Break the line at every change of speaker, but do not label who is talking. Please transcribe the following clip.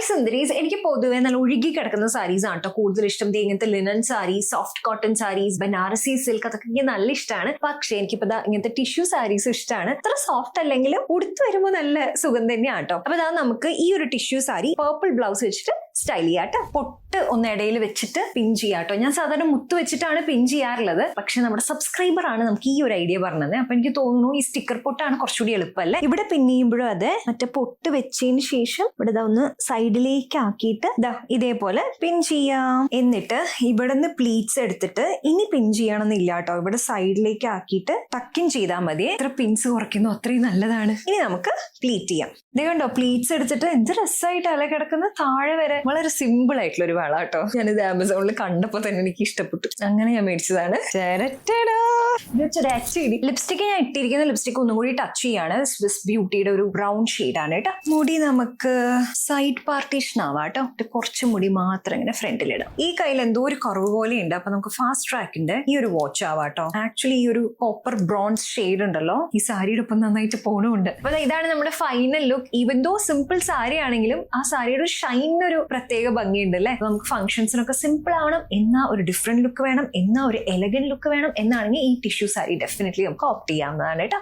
Hi സുന്ദരീസ്, എനിക്ക് പൊതുവെ നല്ല ഒഴുകി കിടക്കുന്ന സാരീസ് ആണ് കേട്ടോ കൂടുതൽ ഇഷ്ടം. ഇങ്ങനത്തെ linen sarees, soft cotton sarees, Banarasi silk, അതൊക്കെ എനിക്ക് നല്ല ഇഷ്ടമാണ്. പക്ഷേ എനിക്കിപ്പോ ഇങ്ങനത്തെ ടിഷ്യൂ സാരീസ് ഇഷ്ടമാണ്. അത്ര സോഫ്റ്റ് അല്ലെങ്കിലും ഉടുത്തു വരുമ്പോൾ നല്ല സുഖം തന്നെയാണ് കേട്ടോ. അപ്പൊ നമുക്ക് ഈ ഒരു ടിഷ്യൂ സാരി പേർപ്പിൾ ബ്ലൗസ് വെച്ചിട്ട് സ്റ്റൈൽ ചെയ്യാട്ടോ. പൊട്ട് ഒന്ന് ഇടയിൽ വെച്ചിട്ട് പിൻ ചെയ്യാട്ടോ. ഞാൻ സാധാരണ മുത്ത് വെച്ചിട്ടാണ് പിൻ ചെയ്യാറുള്ളത്, പക്ഷെ നമ്മുടെ സബ്സ്ക്രൈബർ ആണ് നമുക്ക് ഈ ഒരു ഐഡിയ പറഞ്ഞത്. അപ്പൊ എനിക്ക് തോന്നുന്നു ഈ സ്റ്റിക്കർ പൊട്ടാണ് കുറച്ചുകൂടി എളുപ്പമല്ലേ. ഇവിടെ പിൻ ചെയ്യുമ്പോഴും അതെ, മറ്റേ പൊട്ട് വെച്ചതിന് ശേഷം ഇവിടെ ഒന്ന് സൈഡിലേക്ക് ആക്കിയിട്ട് ഇതേപോലെ പിൻ ചെയ്യാം. എന്നിട്ട് ഇവിടെ നിന്ന് പ്ലീറ്റ്സ് എടുത്തിട്ട് ഇനി പിൻ ചെയ്യണമെന്നില്ല കേട്ടോ. ഇവിടെ സൈഡിലേക്ക് ആക്കിയിട്ട് ടക്കിൻ ചെയ്താൽ മതി. എത്ര പിൻസ് കുറയ്ക്കുന്നു അത്രയും നല്ലതാണ്. ഇനി നമുക്ക് പ്ലീറ്റ് ചെയ്യാം. ഇത് കണ്ടോ, പ്ലീറ്റ്സ് എടുത്തിട്ട് എന്ത് രസമായിട്ട് അല കിടക്കുന്ന താഴെ വരെ. വളരെ സിമ്പിൾ ആയിട്ടുള്ള ഒരു വള കേട്ടോ. ഞാനിത് ആമസോണിൽ കണ്ടപ്പോ തന്നെ എനിക്ക് ഇഷ്ടപ്പെട്ടു, അങ്ങനെ ഞാൻ മേടിച്ചതാണ്. ലിപ്സ്റ്റിക് ഞാൻ ഇട്ടിരിക്കുന്ന ലിപ്സ്റ്റിക് ഒന്നും കൂടി ടച്ച് ചെയ്യാണ്. സ്വിസ് ബ്യൂട്ടിയുടെ ഒരു ബ്രൗൺ ഷെയ്ഡാണ് കേട്ടോ. മുടി നമുക്ക് സൈഡ് പാർട്ടീഷൻ ആവാം കേട്ടോ. കുറച്ച് മുടി മാത്രം ഇങ്ങനെ ഫ്രണ്ടിലിടാം. ഈ കയ്യിൽ എന്തോ ഒരു കുറവ് പോലെ ഉണ്ട്. അപ്പൊ നമുക്ക് ഫാസ്റ്റ് ട്രാക്കിന്റെ ഈ ഒരു വാച്ച് ആവാം കേട്ടോ. ആക്ച്വലി ഈ ഒരു കോപ്പർ ബ്രോൺസ് ഷെയ്ഡ് ഉണ്ടല്ലോ, ഈ സാരിയുടെ ഒപ്പം നന്നായിട്ട് പോണുണ്ട്. അപ്പൊ ഇതാണ് നമ്മുടെ final look. Even though simple sari ആണെങ്കിലും ആ സാരിയുടെ ഷൈനൊരു പ്രത്യേക ഭംഗിയുണ്ട് അല്ലേ. നമുക്ക് ഫംഗ്ഷൻസിനൊക്കെ സിമ്പിൾ ആവണം, എന്നാ ഒരു ഡിഫറെന്റ് ലുക്ക് വേണം, എന്നാ ഒരു എലഗന്റ് ലുക്ക് വേണം എന്നാണെങ്കിൽ ഈ ടിഷ്യൂ സാരി ഡെഫിനറ്റ്ലി നമുക്ക് ഓപ്റ്റ് ചെയ്യാവുന്നതാണ് കേട്ടോ.